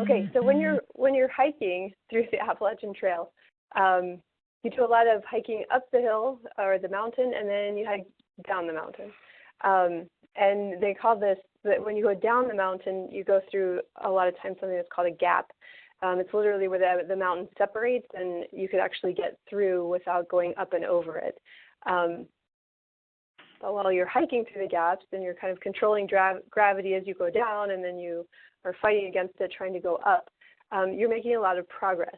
Okay, so when you're hiking through the Appalachian Trail, you do a lot of hiking up the hill or the mountain, and then you hike down the mountain. And they call this, that when you go down the mountain, you go through a lot of times something that's called a gap. It's literally where the mountain separates, and you could actually get through without going up and over it. But while you're hiking through the gaps, then you're kind of controlling gravity as you go down, and then you are fighting against it, trying to go up. You're making a lot of progress.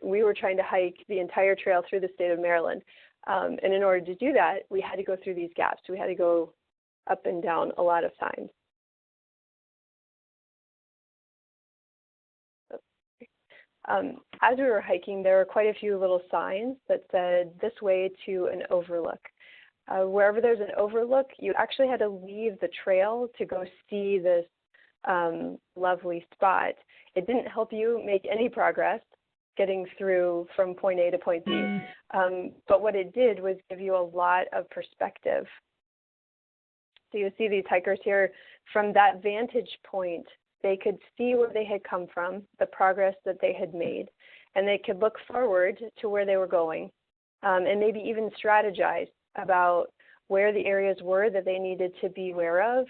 We were trying to hike the entire trail through the state of Maryland. And in order to do that, we had to go through these gaps. We had to go up and down a lot of times. As we were hiking, there were quite a few little signs that said, "This way to an overlook." Wherever there's an overlook, you actually had to leave the trail to go see this lovely spot. It didn't help you make any progress getting through from point A to point B. But what it did was give you a lot of perspective. So you see these hikers here, from that vantage point, they could see where they had come from, the progress that they had made, and they could look forward to where they were going, and maybe even strategize about where the areas were that they needed to be aware of,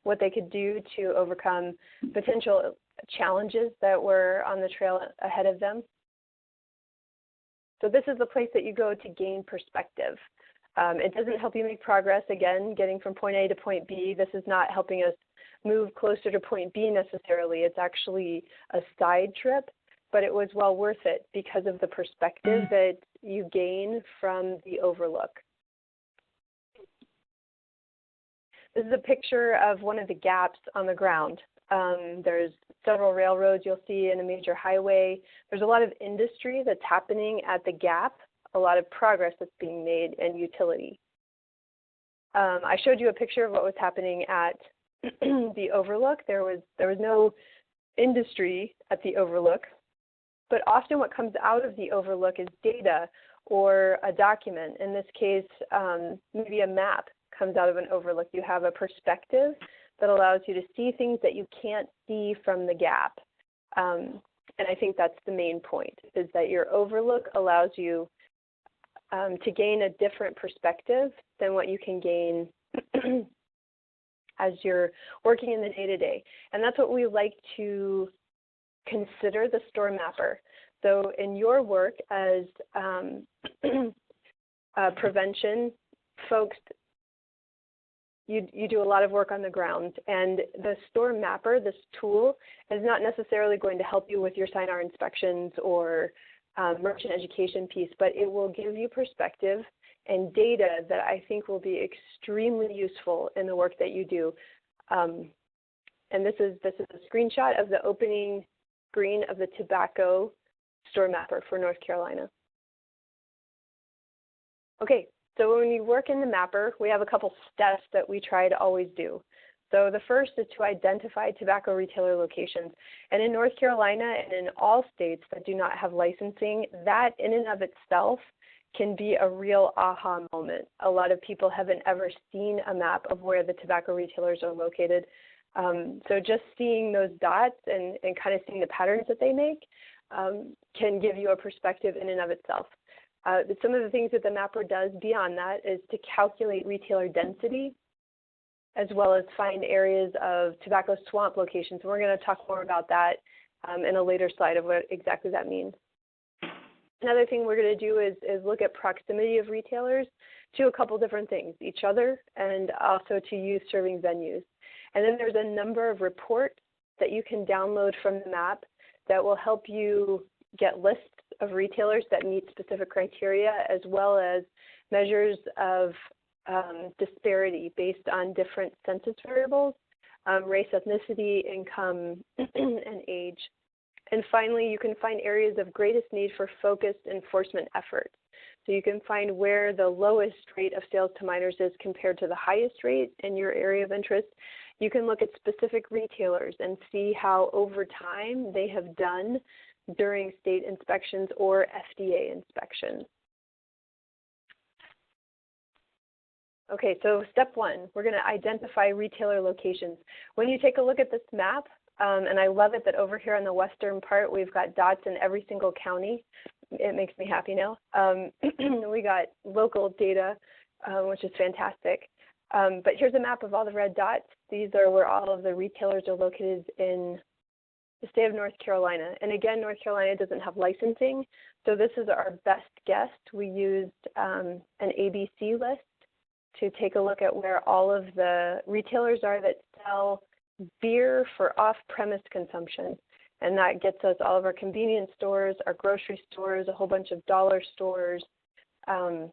what they could do to overcome potential challenges that were on the trail ahead of them. So this is the place that you go to gain perspective. It doesn't help you make progress, again, getting from point A to point B. This is not helping us move closer to point B necessarily. It's actually a side trip, but it was well worth it because of the perspective that you gain from the overlook. This is a picture of one of the gaps on the ground. There's several railroads you'll see in a major highway. There's a lot of industry that's happening at the gap, a lot of progress that's being made in utility. I showed you a picture of what was happening at the overlook. There was no industry at the overlook, but often what comes out of the overlook is data or a document. In this case, maybe a map comes out of an overlook. You have a perspective that allows you to see things that you can't see from the gap. And I think that's the main point, is that your overlook allows you to gain a different perspective than what you can gain as you're working in the day-to-day. And that's what we like to consider the storm mapper. So in your work as prevention folks, you do a lot of work on the ground, and the storm mapper, this tool, is not necessarily going to help you with your SINAR inspections or merchant education piece, but it will give you perspective and data that I think will be extremely useful in the work that you do. And this is a screenshot of the opening screen of the tobacco storm mapper for North Carolina. Okay, so when you work in the mapper, we have a couple steps that we try to always do. So the first is to identify tobacco retailer locations. And in North Carolina and in all states that do not have licensing, that in and of itself can be a real aha moment. A lot of people haven't ever seen a map of where the tobacco retailers are located. So just seeing those dots and kind of seeing the patterns that they make can give you a perspective in and of itself. Some of the things that the mapper does beyond that is to calculate retailer density, as well as find areas of tobacco swamp locations. We're going to talk more about that in a later slide of what exactly that means. Another thing we're going to do is look at proximity of retailers to a couple different things, each other and also to youth serving venues. And then there's a number of reports that you can download from the map that will help you get lists of retailers that meet specific criteria, as well as measures of disparity based on different census variables, race, ethnicity, income, and age. And finally, you can find areas of greatest need for focused enforcement efforts. So you can find where the lowest rate of sales to minors is compared to the highest rate in your area of interest. You can look at specific retailers and see how over time they have done during state inspections or FDA inspections. Okay, so step one, we're going to identify retailer locations. When you take a look at this map, And I love it that over here on the western part, we've got dots in every single county. It makes me happy now. We got local data, which is fantastic. But here's a map of all the red dots. These are where all of the retailers are located in the state of North Carolina. And again, North Carolina doesn't have licensing, so this is our best guess. We used an ABC list to take a look at where all of the retailers are that sell beer for off-premise consumption. And that gets us all of our convenience stores, our grocery stores, a whole bunch of dollar stores. And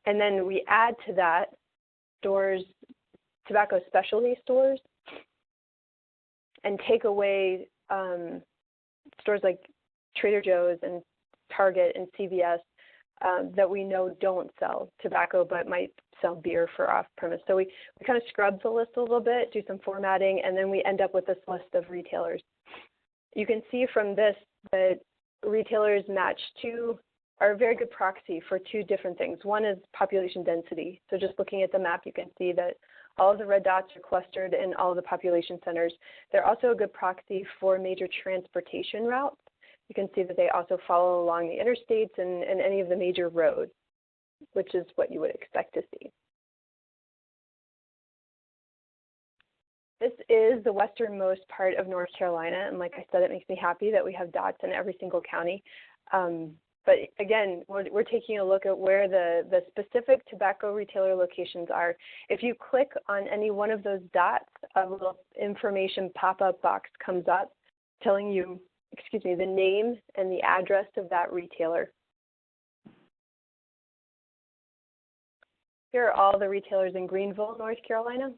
then we add to that stores, tobacco specialty stores, and take away stores like Trader Joe's and Target and CVS that we know don't sell tobacco but might sell beer for off-premise. So we kind of scrub the list a little bit, do some formatting, and then we end up with this list of retailers. You can see from this that retailers match are a very good proxy for two different things. One is population density. So just looking at the map, you can see that all of the red dots are clustered in all of the population centers. They're also a good proxy for major transportation routes. You can see that they also follow along the interstates and any of the major roads, which is what you would expect to see. This is the westernmost part of North Carolina, and like I said, it makes me happy that we have dots in every single county. But again, we're taking a look at where the specific tobacco retailer locations are. If you click on any one of those dots, a little information pop-up box comes up telling you, the name and the address of that retailer. Here are all the retailers in Greenville, North Carolina.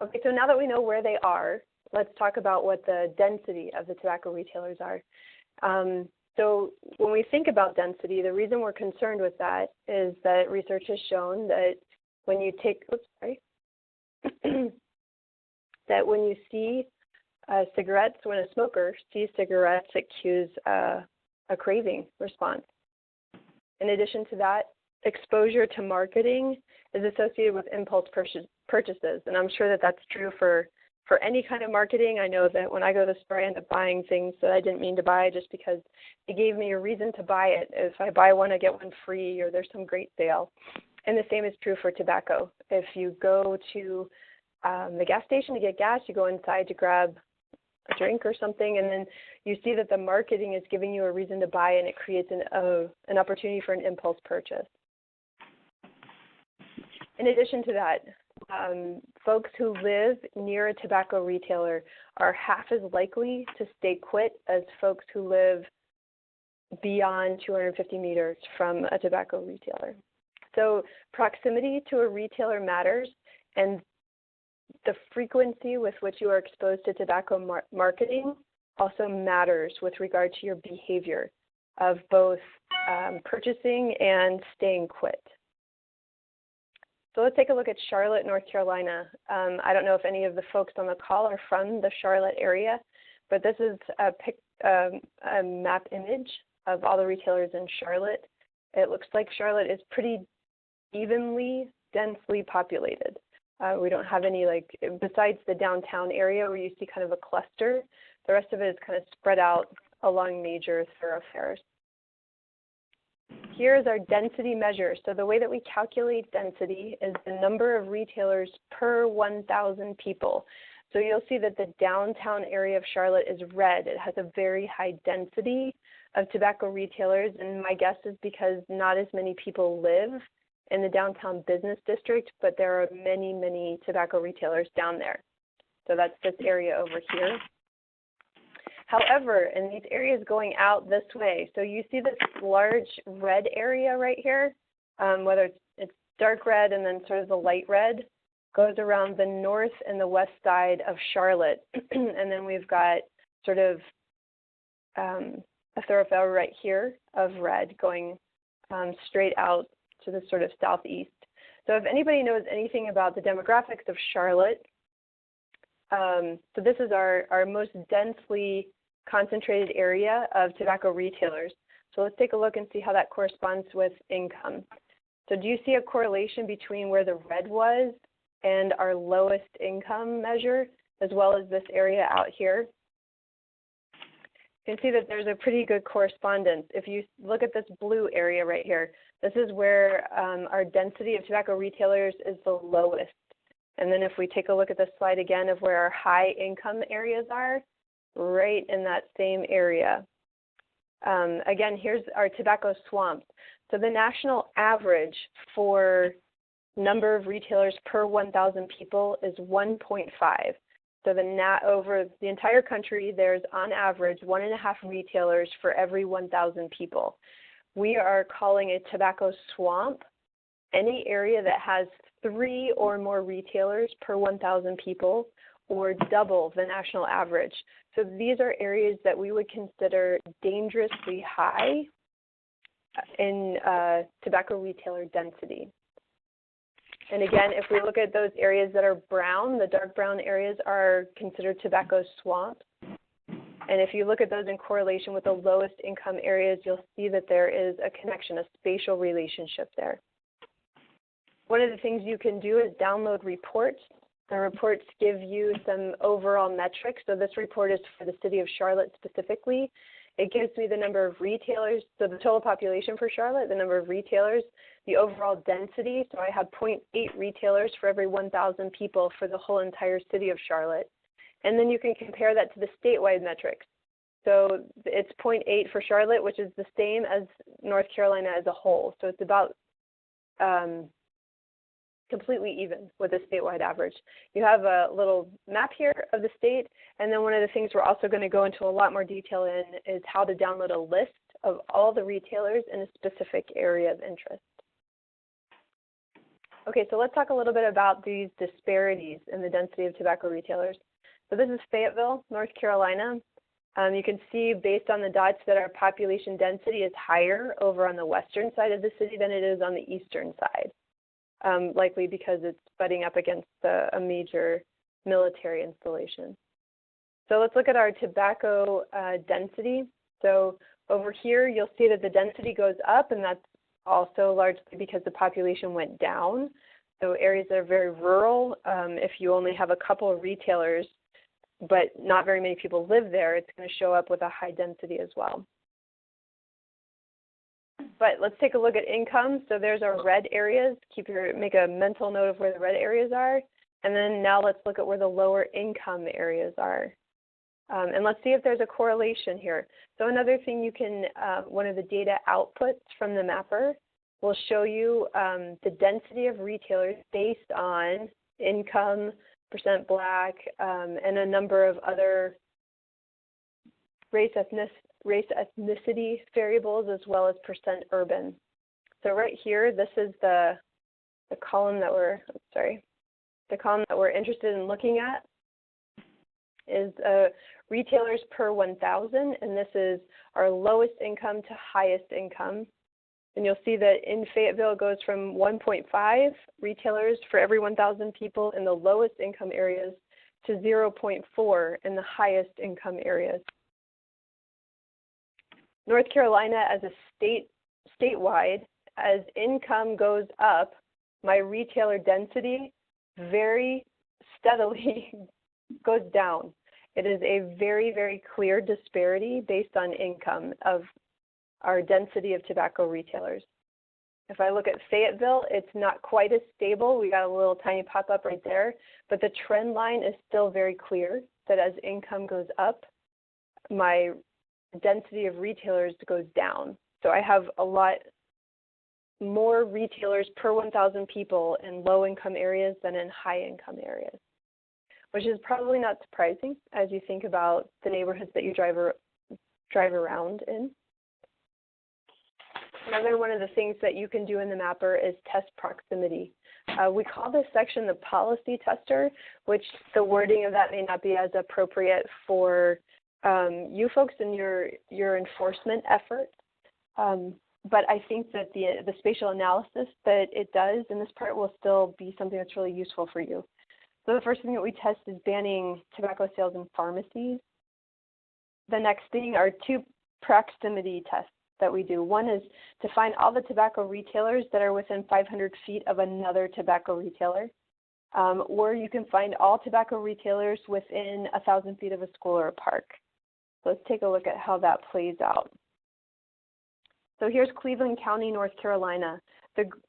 Okay, so now that we know where they are, let's talk about what the density of the tobacco retailers are. So when we think about density, the reason we're concerned with that is that research has shown that when you take, that when you see cigarettes, when a smoker sees cigarettes, it cues a craving response. In addition to that, exposure to marketing is associated with impulse purchases, and I'm sure that that's true for any kind of marketing. I know that when I go to the store, I end up buying things that I didn't mean to buy just because it gave me a reason to buy it. If I buy one, I get one free, or there's some great sale. And the same is true for tobacco. If you go to the gas station to get gas, you go inside to grab a drink or something, and then you see that the marketing is giving you a reason to buy, and it creates an opportunity for an impulse purchase. In addition to that, folks who live near a tobacco retailer are half as likely to stay quit as folks who live beyond 250 meters from a tobacco retailer. So proximity to a retailer matters, and the frequency with which you are exposed to tobacco marketing also matters with regard to your behavior of both purchasing and staying quit. So let's take a look at Charlotte, North Carolina. I don't know if any of the folks on the call are from the Charlotte area, but this is a map image of all the retailers in Charlotte. It looks like Charlotte is pretty evenly, densely populated. We don't have any, besides the downtown area where you see kind of a cluster, the rest of it is kind of spread out along major thoroughfares. Here is our density measure. So the way that we calculate density is the number of retailers per 1,000 people. So you'll see that the downtown area of Charlotte is red. It has a very high density of tobacco retailers, and my guess is because not as many people live in the downtown business district, but there are many, many tobacco retailers down there. So that's this area over here. However, in these areas going out this way, so you see this large red area right here, whether it's dark red and then sort of the light red, goes around the north and the west side of Charlotte. And then we've got sort of a thoroughfare right here of red going straight out to the sort of southeast. So if anybody knows anything about the demographics of Charlotte, so this is our most densely concentrated area of tobacco retailers. So let's take a look and see how that corresponds with income. So do you see a correlation between where the red was and our lowest income measure, as well as this area out here, you can see that there's a pretty good correspondence. If you look at this blue area right here, this is where our density of tobacco retailers is the lowest. And then if we take a look at the slide again of where our high income areas are, right in that same area. Again, here's our tobacco swamps. So the national average for number of retailers per 1,000 people is 1.5. So over the entire country, there's on average 1.5 retailers for every 1,000 people. We are calling a tobacco swamp any area that has 3 or more retailers per 1,000 people, or double the national average. So these are areas that we would consider dangerously high in tobacco retailer density. And again, if we look at those areas that are brown, the dark brown areas are considered tobacco swamps. And if you look at those in correlation with the lowest income areas, you'll see that there is a connection, a spatial relationship there. One of the things you can do is download reports. The reports give you some overall metrics. So this report is for the city of Charlotte specifically. It gives me the number of retailers, so the total population for Charlotte, the number of retailers, the overall density. So I have 0.8 retailers for every 1,000 people for the whole entire city of Charlotte. And then you can compare that to the statewide metrics. So it's 0.8 for Charlotte, which is the same as North Carolina as a whole. So it's about completely even with the statewide average. You have a little map here of the state, and then one of the things we're also going to go into a lot more detail in is how to download a list of all the retailers in a specific area of interest. Okay, so let's talk a little bit about these disparities in the density of tobacco retailers. So this is Fayetteville, North Carolina. You can see based on the dots that our population density is higher over on the western side of the city than it is on the eastern side. Likely because it's butting up against a major military installation. So let's look at our tobacco density. So over here, you'll see that the density goes up, and that's also largely because the population went down. So areas that are very rural, if you only have a couple of retailers, but not very many people live there, it's going to show up with a high density as well. But let's take a look at income. So there's our red areas. Make a mental note of where the red areas are. And then now let's look at where the lower income areas are. And let's see if there's a correlation here. So another thing you can, one of the data outputs from the mapper will show you the density of retailers based on income, percent Black, and a number of other race ethnicity variables, as well as percent urban. So right here, this is the column that we're interested in looking at is retailers per 1,000, and this is our lowest income to highest income. And you'll see that in Fayetteville it goes from 1.5 retailers for every 1,000 people in the lowest income areas to 0.4 in the highest income areas. North Carolina as a statewide, as income goes up, my retailer density very steadily goes down. It is a very, very clear disparity based on income of our density of tobacco retailers. If I look at Fayetteville, it's not quite as stable. We got a little tiny pop-up right there, but the trend line is still very clear that as income goes up, my density of retailers goes down. So I have a lot more retailers per 1,000 people in low-income areas than in high-income areas, which is probably not surprising as you think about the neighborhoods that you drive around in. Another one of the things that you can do in the mapper is test proximity. We call this section the policy tester, which the wording of that may not be as appropriate for you folks in your enforcement efforts. But I think that the spatial analysis that it does in this part will still be something that's really useful for you. So the first thing that we test is banning tobacco sales in pharmacies. The next thing are 2 proximity tests that we do. One is to find all the tobacco retailers that are within 500 feet of another tobacco retailer. or you can find all tobacco retailers within 1,000 feet of a school or a park. So let's take a look at how that plays out. So here's Cleveland County, North Carolina.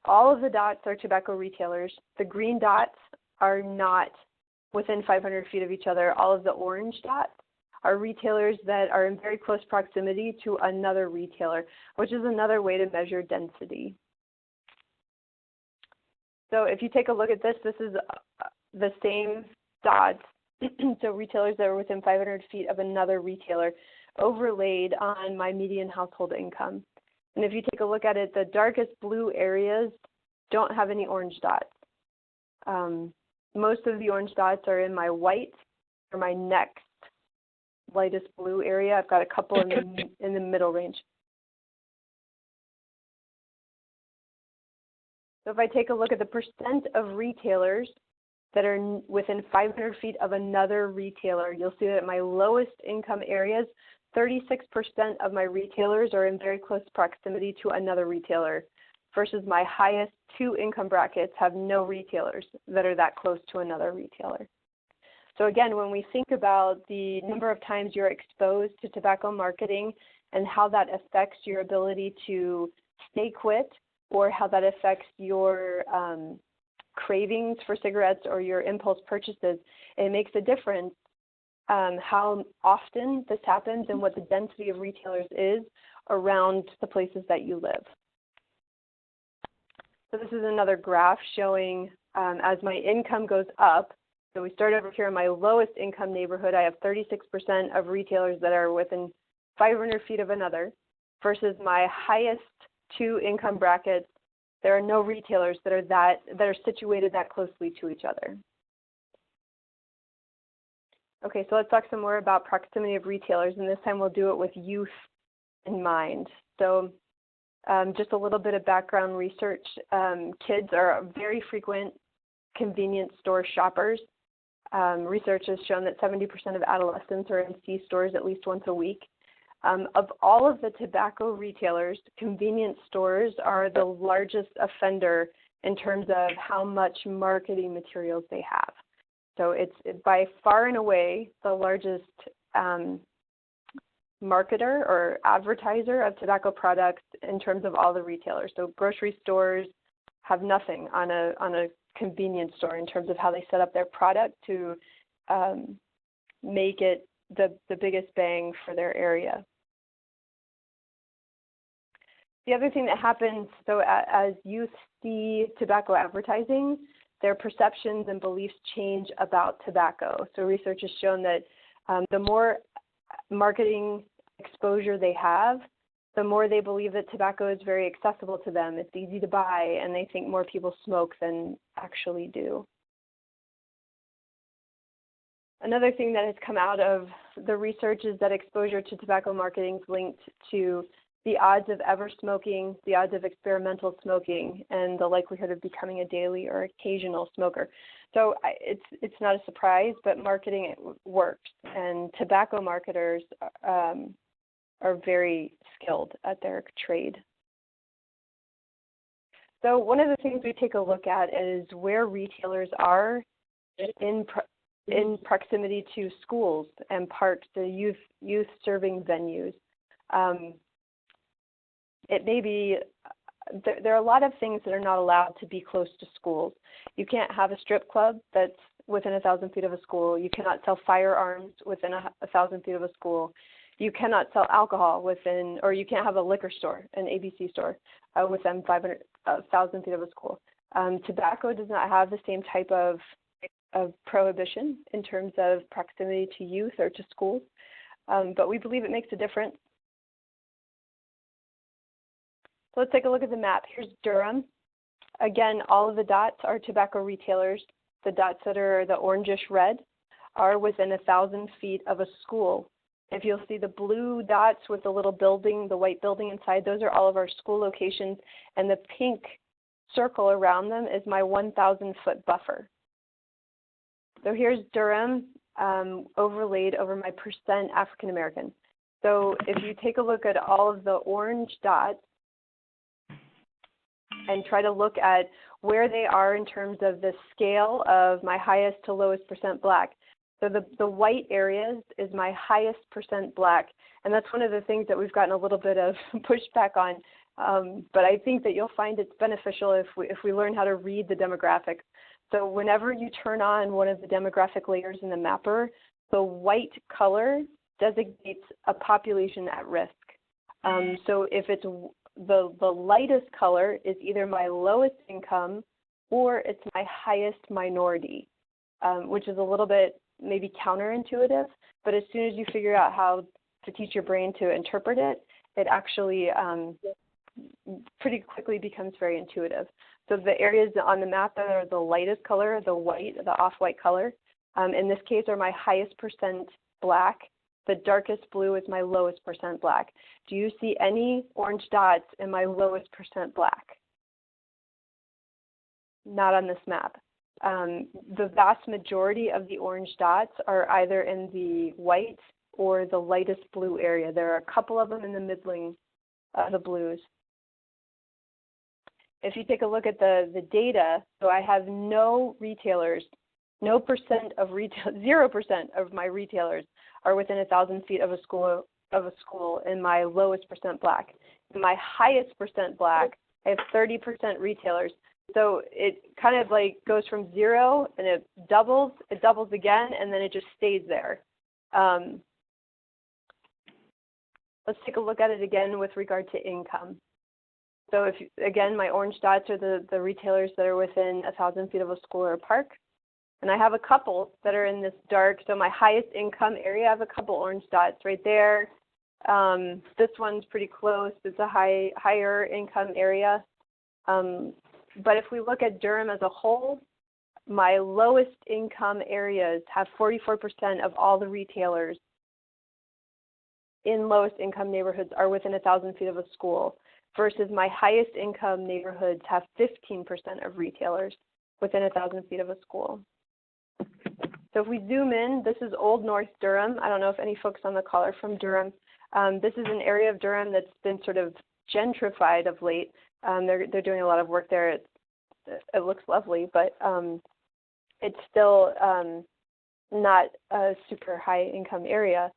All of the dots are tobacco retailers. The green dots are not within 500 feet of each other. All of the orange dots are retailers that are in very close proximity to another retailer, which is another way to measure density. So if you take a look at this, this is the same dots, so retailers that are within 500 feet of another retailer overlaid on my median household income. And if you take a look at it, the darkest blue areas don't have any orange dots. Most of the orange dots are in my white or my next lightest blue area. I've got a couple in the middle range. So if I take a look at the percent of retailers that are within 500 feet of another retailer, you'll see that my lowest income areas, 36% of my retailers are in very close proximity to another retailer, versus my highest two income brackets have no retailers that are that close to another retailer. So again, when we think about the number of times you're exposed to tobacco marketing and how that affects your ability to stay quit, or how that affects your cravings for cigarettes or your impulse purchases, it makes a difference how often this happens and what the density of retailers is around the places that you live. So this is another graph showing as my income goes up. So we start over here in my lowest income neighborhood. I have 36% of retailers that are within 500 feet of another, versus my highest two income brackets, there are no retailers that are situated that closely to each other. Okay, so let's talk some more about proximity of retailers, and this time we'll do it with youth in mind. So just a little bit of background research. Kids are very frequent convenience store shoppers. Research has shown that 70% of adolescents are in C stores at least once a week. Of all of the tobacco retailers, convenience stores are the largest offender in terms of how much marketing materials they have. So it's by far and away the largest marketer or advertiser of tobacco products in terms of all the retailers. So grocery stores have nothing on a convenience store in terms of how they set up their product to make it the biggest bang for their area. The other thing that happens, so as youth see tobacco advertising, their perceptions and beliefs change about tobacco. So research has shown that the more marketing exposure they have, the more they believe that tobacco is very accessible to them. It's easy to buy, and they think more people smoke than actually do. Another thing that has come out of the research is that exposure to tobacco marketing is linked to the odds of ever smoking, the odds of experimental smoking, and the likelihood of becoming a daily or occasional smoker. So it's not a surprise, but marketing works, and tobacco marketers are very skilled at their trade. So one of the things we take a look at is where retailers are in proximity to schools and parks, the youth serving venues. It may be, there are a lot of things that are not allowed to be close to schools. You can't have a strip club that's within 1,000 feet of a school. You cannot sell firearms within 1,000 feet of a school. You cannot sell alcohol within, or you can't have a liquor store, an ABC store, within 1,000 feet of a school. Tobacco does not have the same type of prohibition in terms of proximity to youth or to schools, but we believe it makes a difference. So let's take a look at the map. Here's Durham. Again, all of the dots are tobacco retailers. The dots that are the orangish red are within 1,000 feet of a school. If you'll see the blue dots with the little building, the white building inside, those are all of our school locations, and the pink circle around them is my 1,000-foot buffer. So here's Durham overlaid over my percent African American. So if you take a look at all of the orange dots and try to look at where they are in terms of the scale of my highest to lowest percent black. So the white areas is my highest percent black, and that's one of the things that we've gotten a little bit of pushback on. But I think that you'll find it's beneficial if we learn how to read the demographics. So whenever you turn on one of the demographic layers in the mapper, the white color designates a population at risk. So if it's the lightest color is either my lowest income or it's my highest minority, which is a little bit maybe counterintuitive, but as soon as you figure out how to teach your brain to interpret it, it actually pretty quickly becomes very intuitive. So the areas on the map that are the lightest color, the white, the off-white color, in this case are my highest percent black. The darkest blue is my lowest percent black. Do you see any orange dots in my lowest percent black? Not on this map. The vast majority of the orange dots are either in the white or the lightest blue area. There are a couple of them in the middling, the blues. If you take a look at the data, so I have no retailers, no percent of retail, 0% of my retailers are within 1,000 feet of a school in my lowest percent black. In my highest percent black, I have 30% retailers. So it kind of like goes from 0 and it doubles again, and then it just stays there. Let's take a look at it again with regard to income. So if, again, my orange dots are the retailers that are within 1,000 feet of a school or a park. And I have a couple that are in this dark, so my highest income area, I have a couple orange dots right there. This one's pretty close. It's a higher income area. But if we look at Durham as a whole, my lowest income areas have 44% of all the retailers in lowest income neighborhoods are within 1,000 feet of a school, versus my highest income neighborhoods have 15% of retailers within 1,000 feet of a school. So if we zoom in, this is Old North Durham. I don't know if any folks on the call are from Durham. This is an area of Durham that's been sort of gentrified of late. They're doing a lot of work there. It looks lovely, but it's still not a super high income area.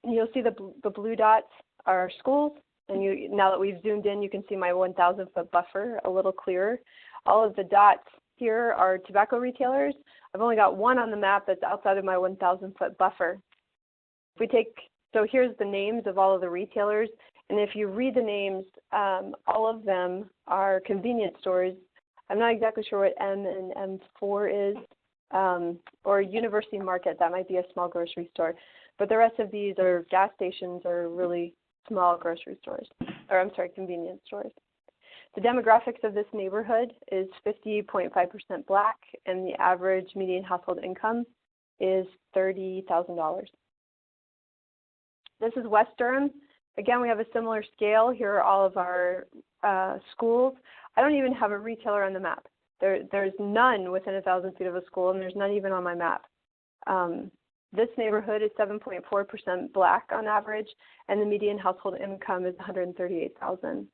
You'll see the blue dots are schools, and now that we've zoomed in, you can see my 1,000 foot buffer a little clearer. All of the dots here are tobacco retailers. I've only got one on the map that's outside of my 1,000 foot buffer. So here's the names of all of the retailers, and if you read the names, all of them are convenience stores. I'm not exactly sure what M and M4 is, or University Market, that might be a small grocery store. But the rest of these are gas stations or really small grocery stores, or I'm sorry, convenience stores. The demographics of this neighborhood is 50.5% black, and the average median household income is $30,000. This is West Durham. Again, we have a similar scale. Here are all of our schools. I don't even have a retailer on the map. There's none within 1,000 feet of a school, and there's none even on my map. This neighborhood is 7.4% black on average, and the median household income is $138,000.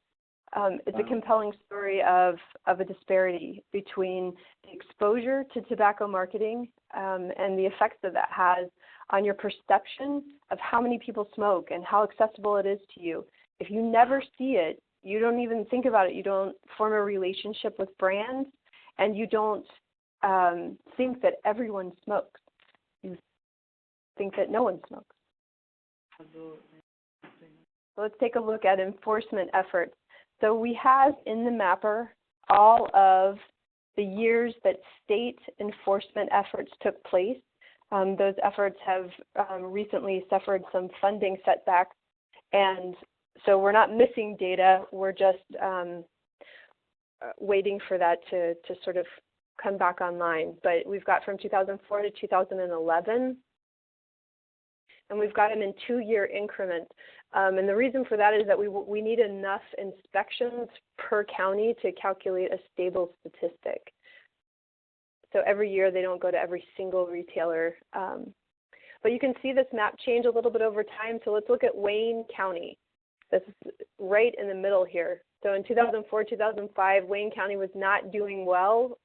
It's a compelling story of a disparity between the exposure to tobacco marketing and the effects that that has on your perception of how many people smoke and how accessible it is to you. If you never see it, you don't even think about it. You don't form a relationship with brands, and you don't think that everyone smokes. You think that no one smokes. So let's take a look at enforcement efforts. So we have in the mapper all of the years that state enforcement efforts took place. Those efforts have recently suffered some funding setbacks, and so we're not missing data. We're just waiting for that to sort of come back online. But we've got from 2004 to 2011, and we've got them in 2-year increments. And the reason for that is that we need enough inspections per county to calculate a stable statistic. So every year they don't go to every single retailer. But you can see this map change a little bit over time. So let's look at Wayne County. This is right in the middle here. So in 2004, 2005, Wayne County was not doing well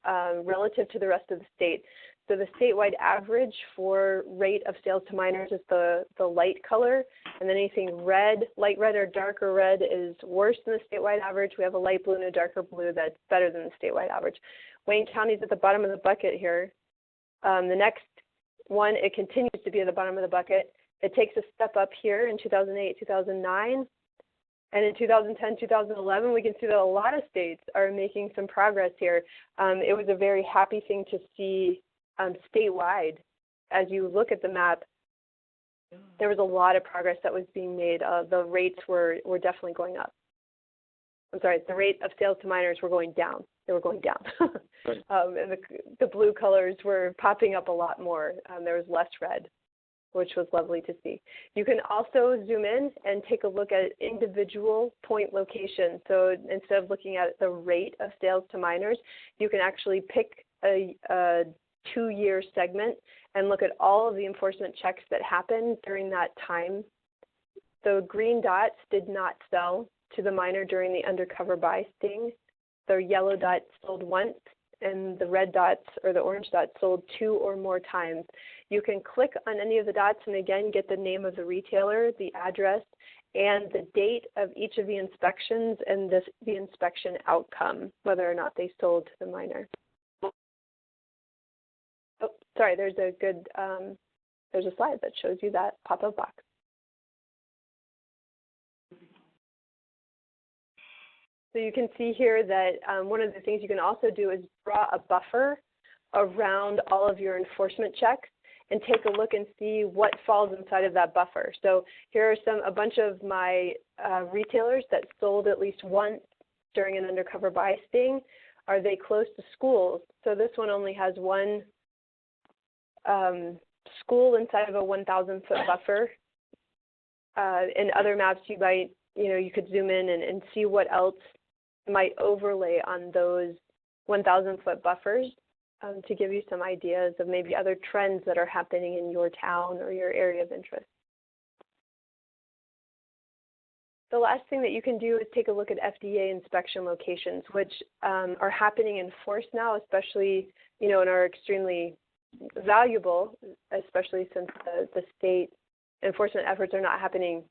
relative to the rest of the state. So the statewide average for rate of sales to minors is the light color, and then anything red, light red or darker red is worse than the statewide average. We have a light blue and a darker blue that's better than the statewide average. Wayne County is at the bottom of the bucket here. The next one, it continues to be at the bottom of the bucket. It takes a step up here in 2008, 2009. And in 2010, 2011, we can see that a lot of states are making some progress here. It was a very happy thing to see statewide. As you look at the map, there was a lot of progress that was being made. The rates were definitely going up. I'm sorry, the rate of sales to minors were going down. They were going down. Right. And the blue colors were popping up a lot more. There was less red, which was lovely to see. You can also zoom in and take a look at individual point locations. So instead of looking at the rate of sales to minors, you can actually pick a 2-year segment and look at all of the enforcement checks that happened during that time. The green dots did not sell to the minor during the undercover buy sting. The yellow dots sold once, and the red dots or the orange dots sold 2 or more times. You can click on any of the dots and again get the name of the retailer, the address, and the date of each of the inspections and the inspection outcome, whether or not they sold to the minor. Oh, sorry, there's a good, there's a slide that shows you that pop-up box. So you can see here that one of the things you can also do is draw a buffer around all of your enforcement checks and take a look and see what falls inside of that buffer. So here are a bunch of my retailers that sold at least once during an undercover buy sting. Are they close to schools? So this one only has one school inside of a 1,000-foot buffer. In other maps, you could zoom in and see what else might overlay on those 1,000-foot buffers to give you some ideas of maybe other trends that are happening in your town or your area of interest. The last thing that you can do is take a look at FDA inspection locations, which are happening in force now, especially and are extremely valuable, especially since the state enforcement efforts are not happening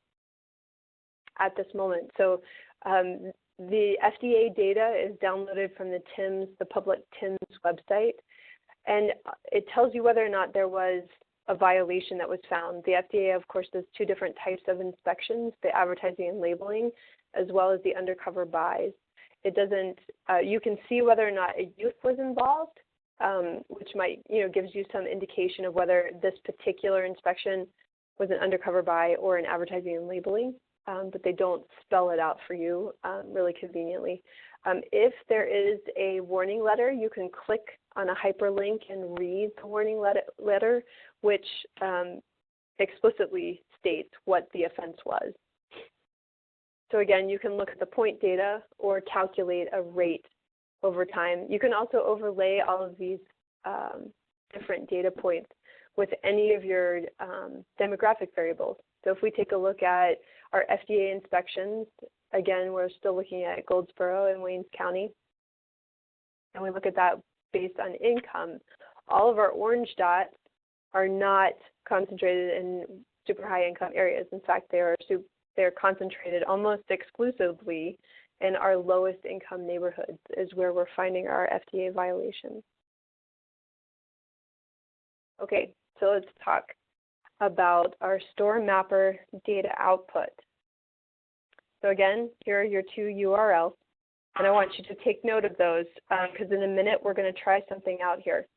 at this moment. So the FDA data is downloaded from the public TIMS website, and it tells you whether or not there was a violation that was found. The FDA, of course, does 2 different types of inspections, the advertising and labeling, as well as the undercover buys. It doesn't, you can see whether or not a youth was involved, which might, gives you some indication of whether this particular inspection was an undercover buy or an advertising and labeling. But they don't spell it out for you really conveniently. If there is a warning letter, you can click on a hyperlink and read the warning letter, which explicitly states what the offense was. So again, you can look at the point data or calculate a rate over time. You can also overlay all of these different data points with any of your demographic variables. So if we take a look at our FDA inspections, again, we're still looking at Goldsboro and Wayne County, and we look at that based on income. All of our orange dots are not concentrated in super high income areas. In fact, they're concentrated almost exclusively in our lowest income neighborhoods is where we're finding our FDA violations. Okay, so let's talk about our store mapper data output. So again, here are your 2 URLs, and I want you to take note of those because in a minute we're going to try something out here.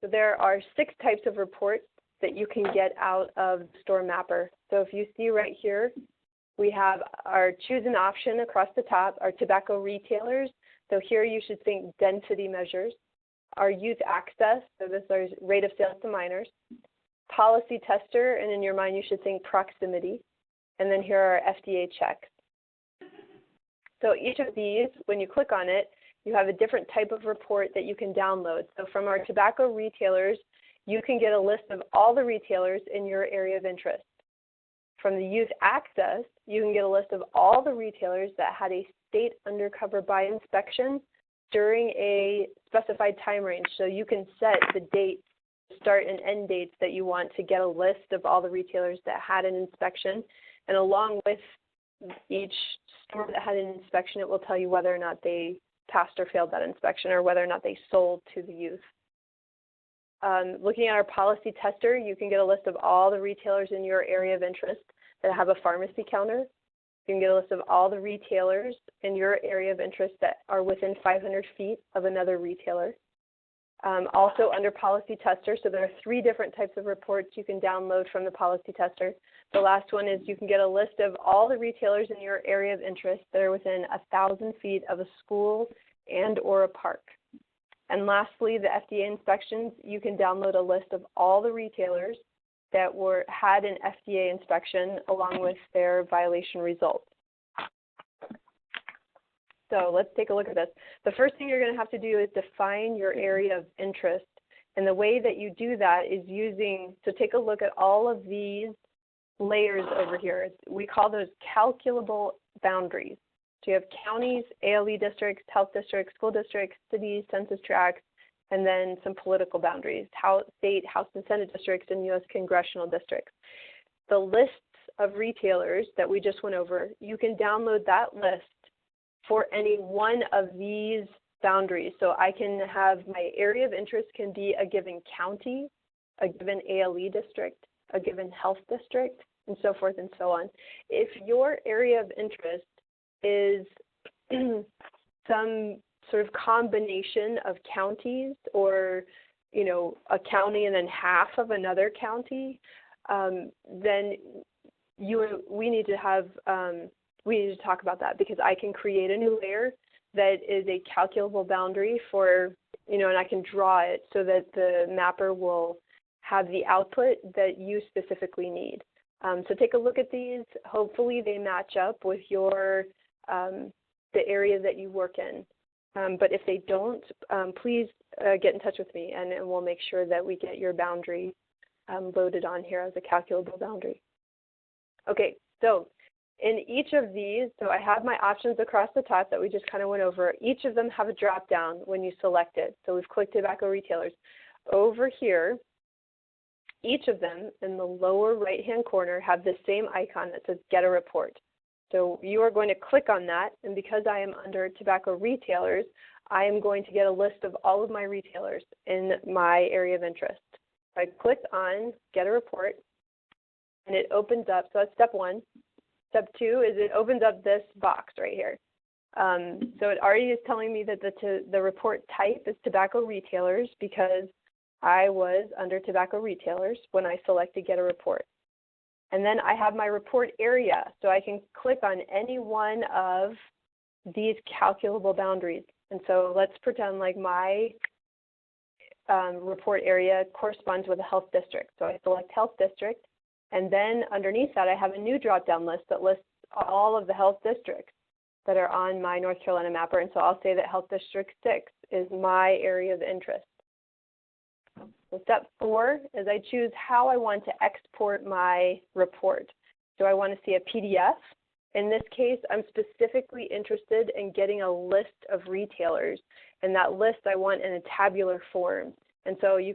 So there are 6 types of reports that you can get out of the store mapper. So if you see right here, we have our choose an option across the top, our tobacco retailers. So here you should think density measures. Our youth access, so this is our rate of sales to minors. Policy tester, and in your mind you should think proximity. And then here are FDA checks. So each of these, when you click on it, you have a different type of report that you can download. So from our tobacco retailers, you can get a list of all the retailers in your area of interest. From the youth access, you can get a list of all the retailers that had a state undercover buy inspection during a specified time range. So you can set the dates, start and end dates that you want to get a list of all the retailers that had an inspection. And along with each store that had an inspection, it will tell you whether or not they passed or failed that inspection, or whether or not they sold to the youth. Looking at our policy tester, you can get a list of all the retailers in your area of interest that have a pharmacy counter. You can get a list of all the retailers in your area of interest that are within 500 feet of another retailer. Also under policy tester, so there are 3 different types of reports you can download from the policy tester. The last one is you can get a list of all the retailers in your area of interest that are within 1,000 feet of a school and or a park. And lastly, the FDA inspections, you can download a list of all the retailers that had an FDA inspection along with their violation results. So let's take a look at this. The first thing you're going to have to do is define your area of interest. And the way that you do that is so take a look at all of these layers over here. We call those calculable boundaries. So you have counties, ALE districts, health districts, school districts, cities, census tracts, and then some political boundaries, state, House and Senate districts, and U.S. congressional districts. The lists of retailers that we just went over, you can download that list for any one of these boundaries. So I can have my area of interest can be a given county, a given ALE district, a given health district, and so forth and so on. If your area of interest is some sort of combination of counties, or a county and then half of another county, then we need to talk about that, because I can create a new layer that is a calculable boundary for, and I can draw it so that the mapper will have the output that you specifically need. So take a look at these. Hopefully they match up with the area that you work in. But if they don't, please get in touch with me, and we'll make sure that we get your boundary loaded on here as a calculable boundary. Okay, so in each of these, so I have my options across the top that we just kind of went over. Each of them have a drop down when you select it. So we've clicked tobacco retailers. Over here, each of them in the lower right-hand corner have the same icon that says Get a Report. So you are going to click on that, and because I am under tobacco retailers, I am going to get a list of all of my retailers in my area of interest. So I click on Get a Report, and it opens up. So that's step 1. Step 2 is it opens up this box right here. So it already is telling me that the report type is tobacco retailers, because I was under tobacco retailers when I selected Get a Report. And then I have my report area, so I can click on any one of these calculable boundaries. And so let's pretend like my report area corresponds with a health district. So I select health district, and then underneath that I have a new drop-down list that lists all of the health districts that are on my North Carolina mapper. And so I'll say that Health District 6 is my area of interest. So step 4 is I choose how I want to export my report. Do I want to see a PDF? In this case, I'm specifically interested in getting a list of retailers, and that list I want in a tabular form. And so you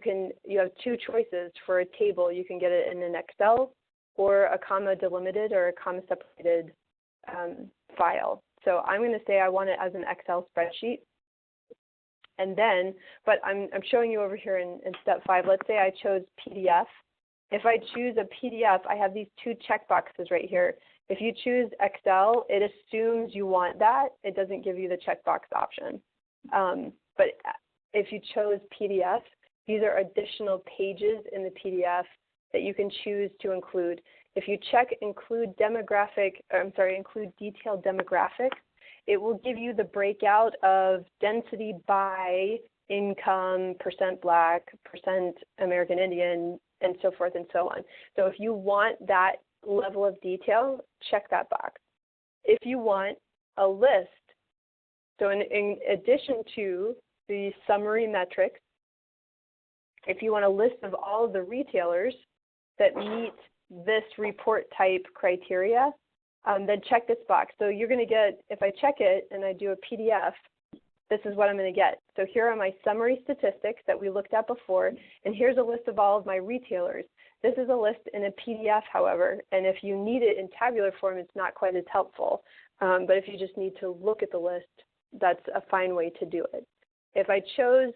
have 2 choices for a table. You can get it in an Excel or a comma delimited or a comma separated file. So I'm going to say I want it as an Excel spreadsheet. And then, but I'm showing you over here in step 5. Let's say I chose PDF. If I choose a PDF, I have these 2 checkboxes right here. If you choose Excel, it assumes you want that. It doesn't give you the checkbox option. But if you chose PDF, these are additional pages in the PDF that you can choose to include. If you check include detailed demographics, it will give you the breakout of density by income, percent Black, percent American Indian, and so forth and so on. So if you want that level of detail, check that box. If you want a list, so in addition to the summary metrics, if you want a list of all of the retailers that meet this report type criteria, then check this box. So you're going to get, if I check it and I do a PDF, this is what I'm going to get. So here are my summary statistics that we looked at before, and here's a list of all of my retailers. This is a list in a PDF, however, and if you need it in tabular form, it's not quite as helpful. But if you just need to look at the list, that's a fine way to do it. If I chose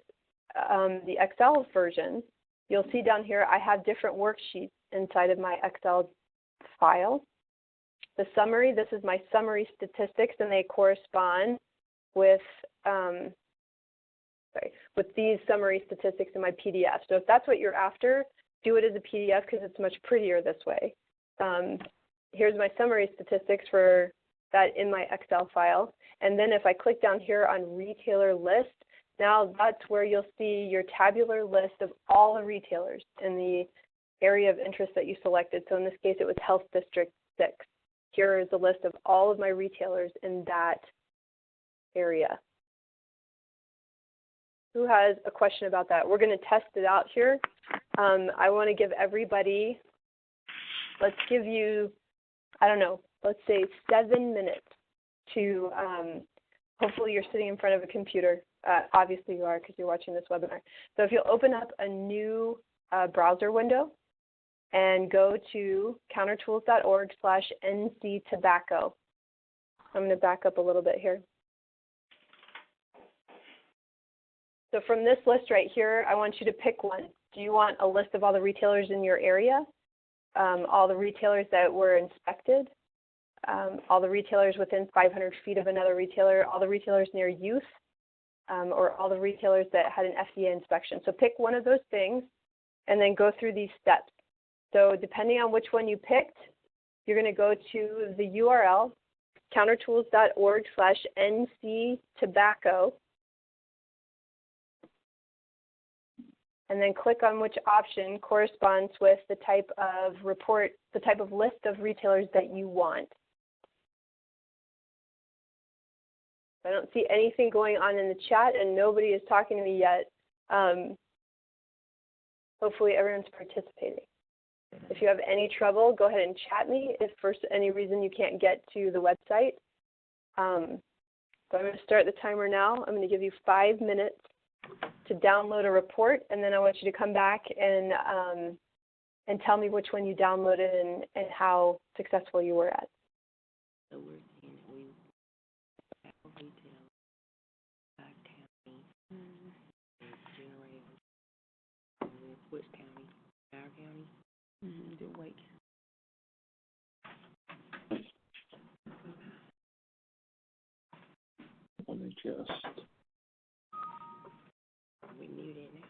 the Excel version, you'll see down here I have different worksheets inside of my Excel file. The summary, this is my summary statistics, and they correspond with these summary statistics in my PDF. So if that's what you're after, do it as a PDF because it's much prettier this way. Here's my summary statistics for that in my Excel file. And then if I click down here on retailer list, now that's where you'll see your tabular list of all the retailers in the area of interest that you selected. So in this case, it was Health District 6. Here is the list of all of my retailers in that area. Who has a question about that? We're going to test it out here. I want to give everybody, let's give you, I don't know, let's say 7 minutes to, hopefully you're sitting in front of a computer. Obviously you are because you're watching this webinar. So if you'll open up a new browser window and go to countertools.org/nctobacco. I'm going to back up a little bit here. So from this list right here, I want you to pick one. Do you want a list of all the retailers in your area, all the retailers that were inspected, all the retailers within 500 feet of another retailer, all the retailers near youth, or all the retailers that had an FDA inspection? So pick one of those things and then go through these steps. So depending on which one you picked, you're going to go to the URL, countertools.org/nctobacco, and then click on which option corresponds with the type of report, the type of list of retailers that you want. I don't see anything going on in the chat, and nobody is talking to me yet. Hopefully everyone's participating. If you have any trouble, go ahead and chat me if for any reason you can't get to the website. So I'm going to start the timer now. I'm going to give you 5 minutes to download a report, and then I want you to come back and tell me which one you downloaded and how successful you were at. So we're saying we have retail, 5 counties, generating which county? Our county? The Wake. Let me just. We need it now.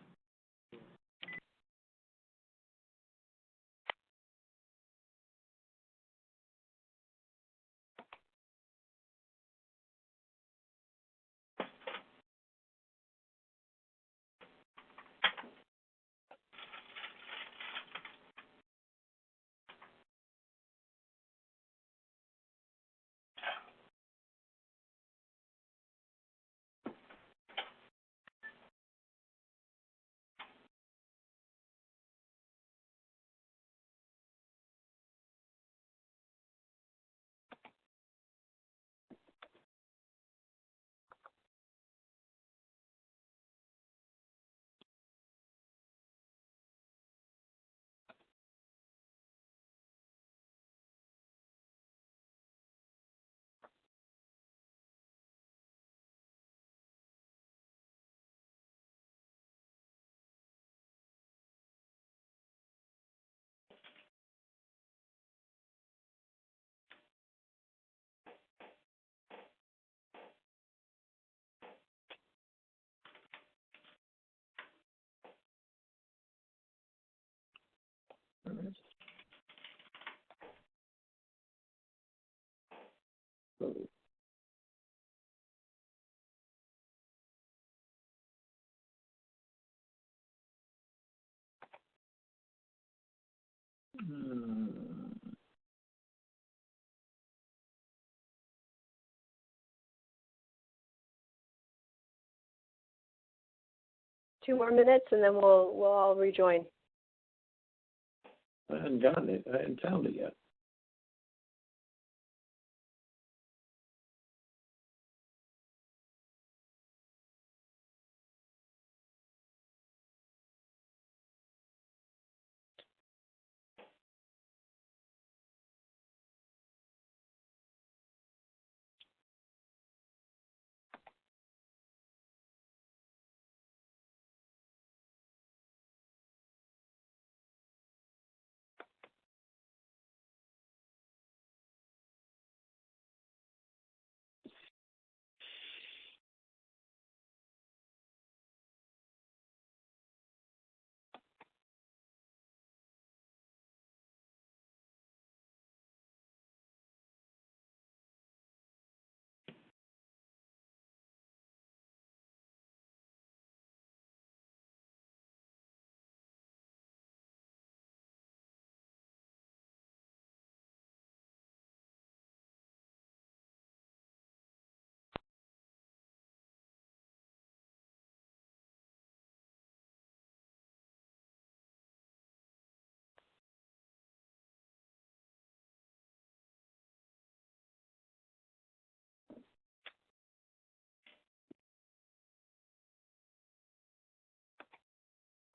Two more minutes, and then we'll all rejoin. I hadn't gotten it. I hadn't found it yet.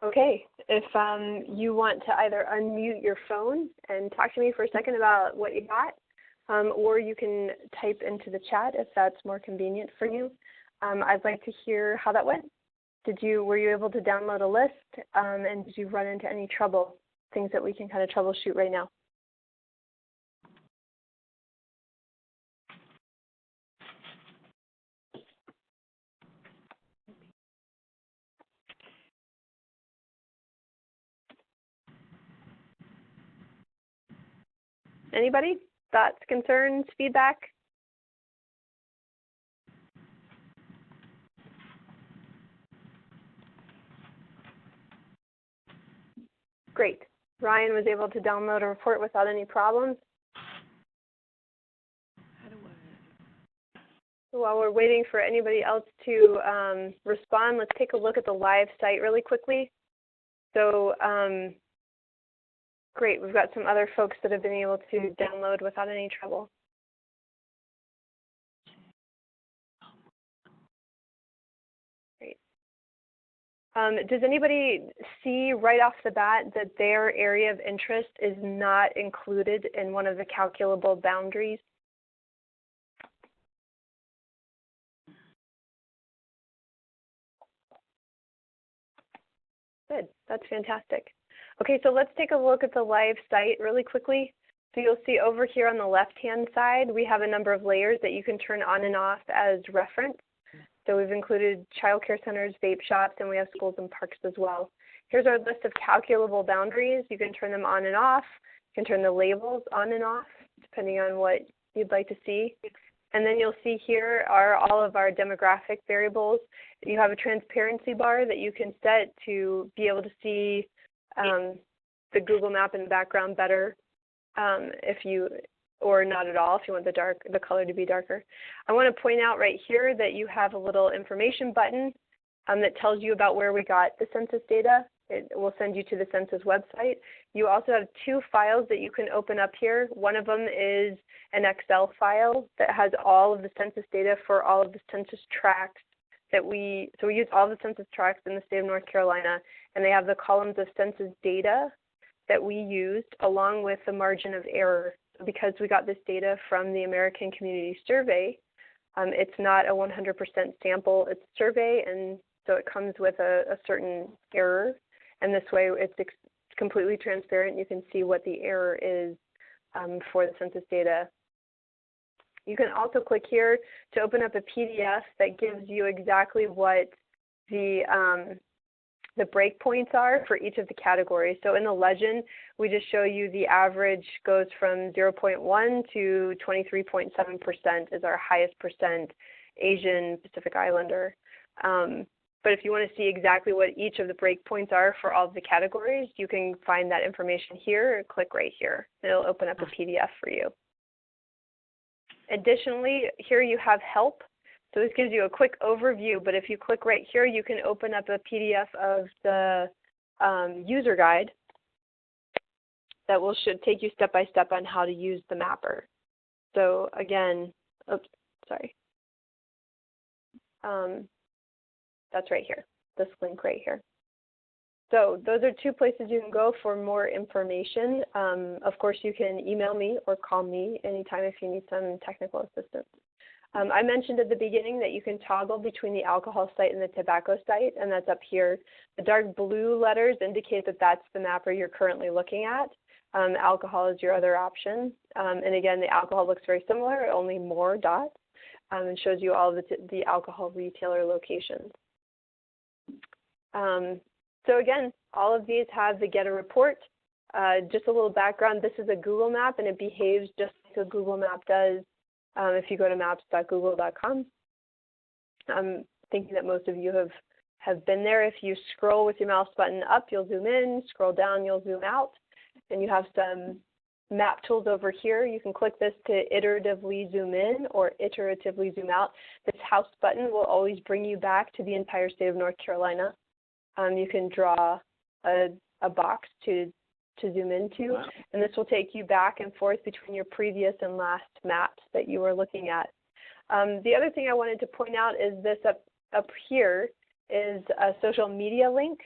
Okay, if you want to either unmute your phone and talk to me for a second about what you got, or you can type into the chat if that's more convenient for you. I'd like to hear how that went. Were you able to download a list, and did you run into any trouble, things that we can kind of troubleshoot right now? Anybody? Thoughts, concerns, feedback? Great. Ryan was able to download a report without any problems. How do I? While we're waiting for anybody else to respond, let's take a look at the live site really quickly. So great, we've got some other folks that have been able to download without any trouble. Great. Does anybody see right off the bat that their area of interest is not included in one of the calculable boundaries? Good, that's fantastic. Okay, so let's take a look at the live site really quickly. So you'll see over here on the left-hand side, we have a number of layers that you can turn on and off as reference. So we've included child care centers, vape shops, and we have schools and parks as well. Here's our list of calculable boundaries. You can turn them on and off. You can turn the labels on and off, depending on what you'd like to see. And then you'll see here are all of our demographic variables. You have a transparency bar that you can set to be able to see the Google map in the background better or not at all if you want the color to be darker. I want to point out right here that you have a little information button that tells you about where we got the census data. It will send you to the census website. You also have two files that you can open up here. One of them is an Excel file that has all of the census data for all of the census tracts so we use all the census tracts in the state of North Carolina, and they have the columns of census data that we used along with the margin of error. Because we got this data from the American Community Survey, it's not a 100% sample, it's a survey, and so it comes with a certain error. And this way it's completely transparent. You can see what the error is for the census data. You can also click here to open up a PDF that gives you exactly what the breakpoints are for each of the categories. So in the legend, we just show you the average goes from 0.1 to 23.7% is our highest percent Asian Pacific Islander. But if you want to see exactly what each of the breakpoints are for all of the categories, you can find that information here or click right here. It'll open up a PDF for you. Additionally, here you have help. So this gives you a quick overview, but if you click right here, you can open up a PDF of the user guide that should take you step by step on how to use the mapper. So again, oops, sorry. That's right here, this link right here. So those are two places you can go for more information. Of course, you can email me or call me anytime if you need some technical assistance. I mentioned at the beginning that you can toggle between the alcohol site and the tobacco site, and that's up here. The dark blue letters indicate that that's the mapper you're currently looking at. Alcohol is your other option. And again, the alcohol looks very similar, only more dots, and shows you all of the alcohol retailer locations. So again, all of these have the get a report. Just a little background, this is a Google map, and it behaves just like a Google map does. If you go to maps.google.com, I'm thinking that most of you have been there. If you scroll with your mouse button up, you'll zoom in. Scroll down, you'll zoom out. And you have some map tools over here. You can click this to iteratively zoom in or iteratively zoom out. This house button will always bring you back to the entire state of North Carolina. You can draw a box to zoom into, wow. And this will take you back and forth between your previous and last maps that you were looking at. The other thing I wanted to point out is this up here is a social media link.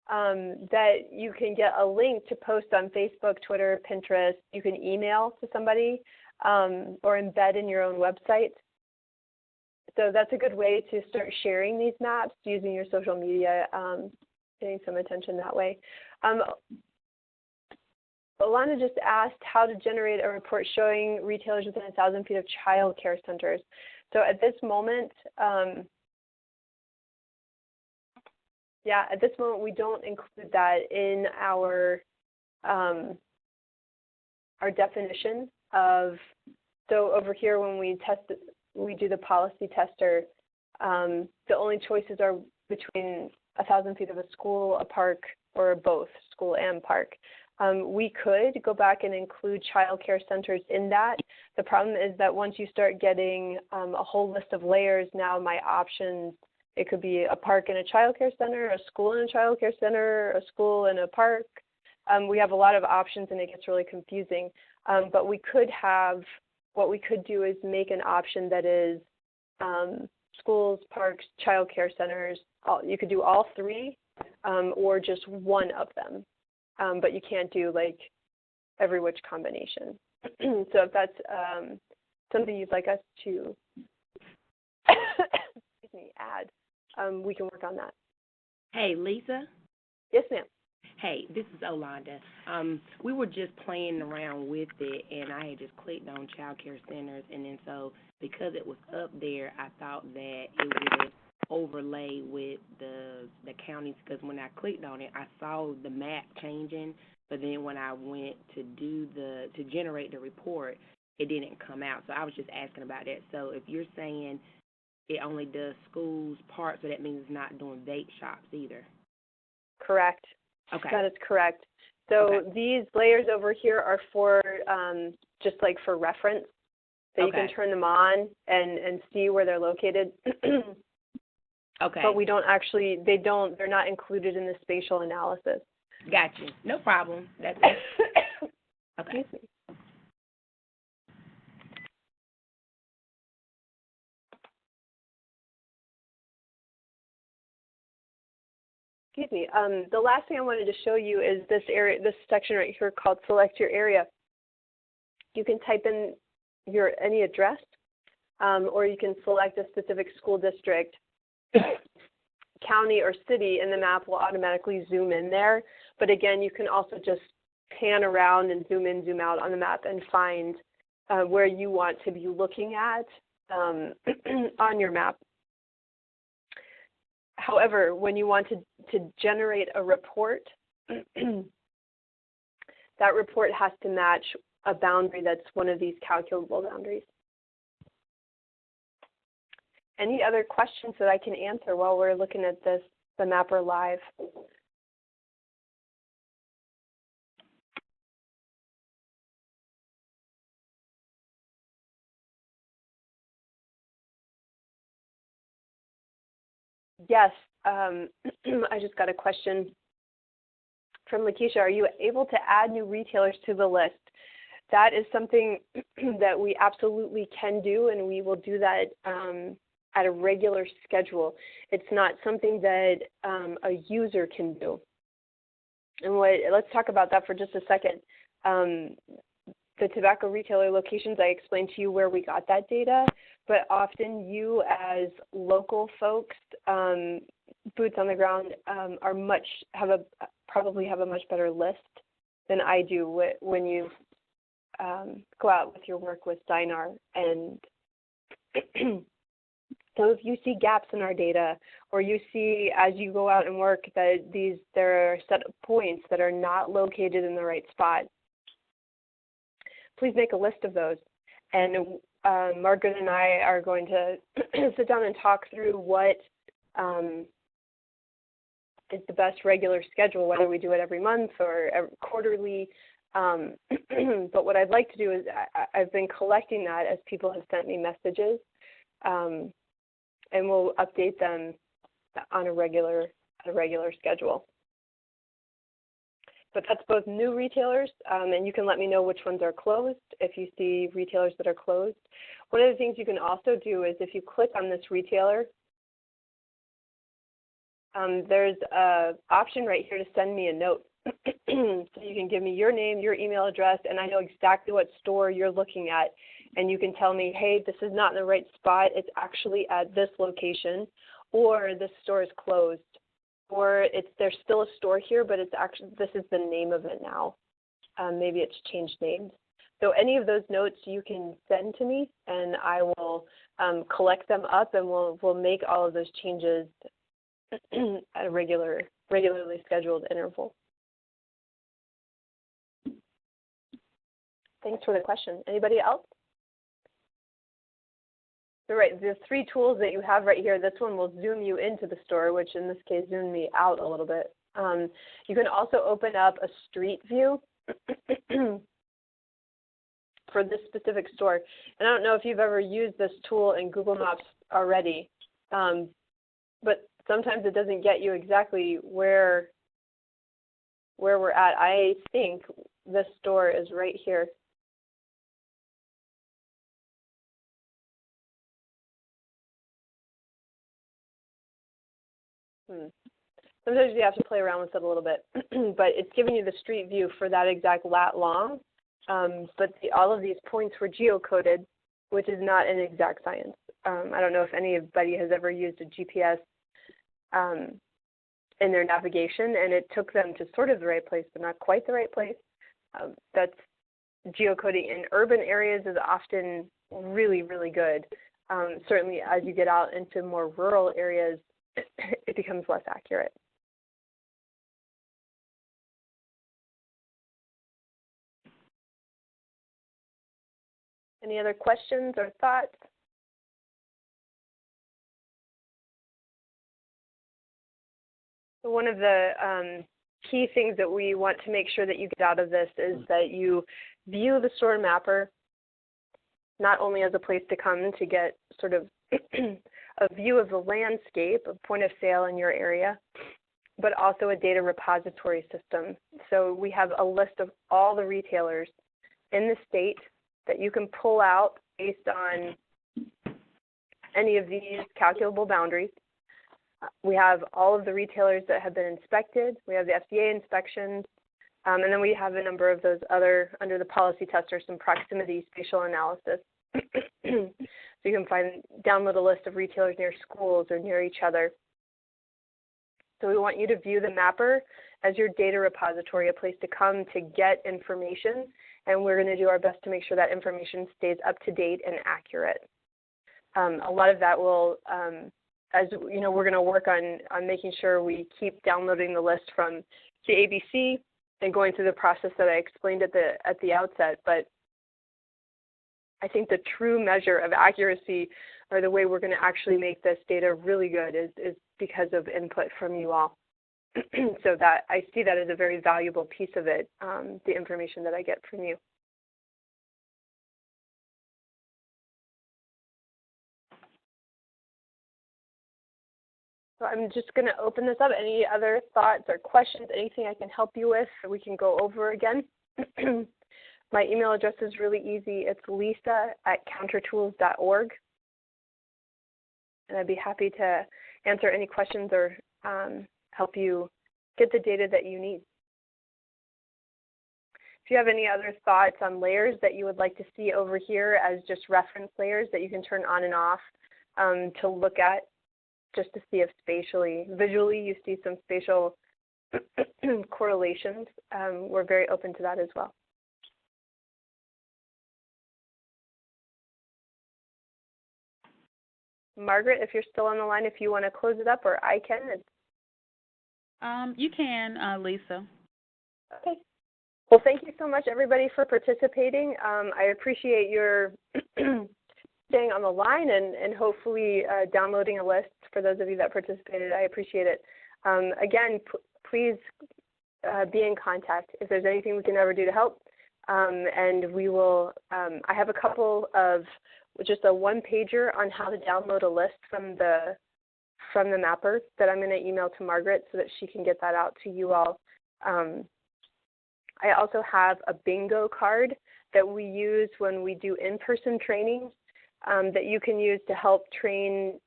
that you can get a link to post on Facebook, Twitter, Pinterest. You can email to somebody or embed in your own website. So that's a good way to start sharing these maps using your social media, getting some attention that way. Alana just asked how to generate a report showing retailers within 1,000 feet of child care centers. So at this moment, at this moment we don't include that in our definition of. So over here, when we do the policy tester. The only choices are between 1,000 feet of a school, a park, or both school and park. We could go back and include child care centers in that. The problem is that once you start getting a whole list of layers, now my options, it could be a park and a child care center, a school and a child care center, a school and a park. We have a lot of options and it gets really confusing. But we could have, what we could do is make an option that is schools, parks, child care centers. You could do all three or just one of them. But you can't do like every which combination. So if that's something you'd like us to add, we can work on that. Hey, Lisa? Yes, ma'am. Hey, this is Olanda. We were just playing around with it, and I had just clicked on child care centers, and then so because it was up there, I thought that it would overlay with the counties, because when I clicked on it, I saw the map changing, but then when I went to to generate the report, it didn't come out. So I was just asking about that. So if you're saying it only does schools, parks, so that means it's not doing vape shops either. Correct. Okay. That is correct. So these layers over here are for just like for reference. So you can turn them on and see where they're located. Okay. But we don't actually, they're not included in the spatial analysis. Gotcha. No problem. That's it. Okay. Excuse me. Excuse me. The last thing I wanted to show you is this area, this section right here called Select Your Area. You can type in any address, or you can select a specific school district, county, or city, and the map will automatically zoom in there. But again, you can also just pan around and zoom in, zoom out on the map and find where you want to be looking at on your map. However, when you want to generate a report, that report has to match a boundary that's one of these calculable boundaries. Any other questions that I can answer while we're looking at the mapper live? Yes, I just got a question from Lakeisha. Are you able to add new retailers to the list? That is something that we absolutely can do, and we will do that at a regular schedule. It's not something that a user can do. And let's talk about that for just a second. The tobacco retailer locations, I explained to you where we got that data, but often you as local folks, boots on the ground, probably have a much better list than I do when you go out with your work with Dynar. And so if you see gaps in our data, or you see as you go out and work that there are set of points that are not located in the right spot, please make a list of those. And Margaret and I are going to sit down and talk through what is the best regular schedule, whether we do it every month or quarterly. But what I'd like to do is I've been collecting that as people have sent me messages, and we'll update them on a regular schedule. But that's both new retailers, and you can let me know which ones are closed if you see retailers that are closed. One of the things you can also do is if you click on this retailer, there's an option right here to send me a note. So you can give me your name, your email address, and I know exactly what store you're looking at. And you can tell me, hey, this is not in the right spot. It's actually at this location, or this store is closed, or there's still a store here, but it's actually, this is the name of it now. Maybe it's changed names. So any of those notes you can send to me, and I will collect them up, and we'll make all of those changes at a regularly scheduled interval. Thanks for the question. Anybody else? So right, the 3 tools that you have right here, this one will zoom you into the store, which in this case zoomed me out a little bit. You can also open up a street view for this specific store. And I don't know if you've ever used this tool in Google Maps already, but sometimes it doesn't get you exactly where we're at. I think this store is right here. Sometimes you have to play around with it a little bit, but it's giving you the street view for that exact lat long. But all of these points were geocoded, which is not an exact science. I don't know if anybody has ever used a GPS in their navigation, and it took them to sort of the right place, but not quite the right place. That's geocoding in urban areas is often really, really good. Certainly as you get out into more rural areas, it becomes less accurate. Any other questions or thoughts? So one of the key things that we want to make sure that you get out of this is that you view the store mapper not only as a place to come to get sort of a view of the landscape, a point of sale in your area, but also a data repository system. So we have a list of all the retailers in the state that you can pull out based on any of these calculable boundaries. We have all of the retailers that have been inspected. We have the FDA inspections. And then we have a number of those other, under the policy tester, some proximity spatial analysis. So you can download a list of retailers near schools or near each other. So we want you to view the mapper as your data repository, a place to come to get information. And we're going to do our best to make sure that information stays up to date and accurate. A lot of that will, as you know, we're going to work on making sure we keep downloading the list from the ABC and going through the process that I explained at the outset. But I think the true measure of accuracy, or the way we're going to actually make this data really good, is because of input from you all. So that I see that as a very valuable piece of it, the information that I get from you. So I'm just going to open this up. Any other thoughts or questions, anything I can help you with that we can go over again? My email address is really easy. It's lisa@countertools.org. And I'd be happy to answer any questions or help you get the data that you need. If you have any other thoughts on layers that you would like to see over here as just reference layers that you can turn on and off to look at, just to see if visually you see some spatial correlations, we're very open to that as well. Margaret, if you're still on the line, if you want to close it up, or I can. You can, Lisa. Okay. Well, thank you so much, everybody, for participating. I appreciate your staying on the line and hopefully downloading a list for those of you that participated. I appreciate it. Again, please be in contact if there's anything we can ever do to help. And we will, I have a couple of, just a one-pager on how to download a list from the mapper that I'm going to email to Margaret so that she can get that out to you all. I also have a bingo card that we use when we do in-person trainings. that you can use to help train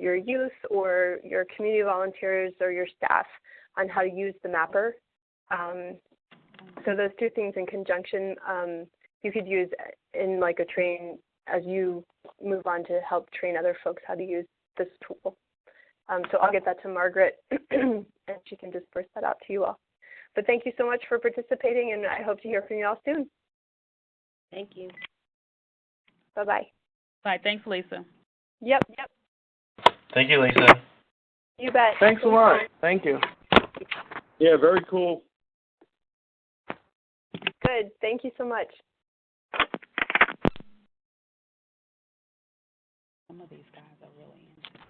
your youth or your community volunteers or your staff on how to use the mapper. So those two things in conjunction, you could use in like a train as you move on to help train other folks how to use this tool. So I'll get that to Margaret, and she can disperse that out to you all. But thank you so much for participating, and I hope to hear from you all soon. Thank you. Bye-bye. Bye. Thanks, Lisa. Yep. Thank you, Lisa. You bet. Thanks a lot. Thank you. Yeah, very cool. Good. Thank you so much. Some of these guys are really interesting.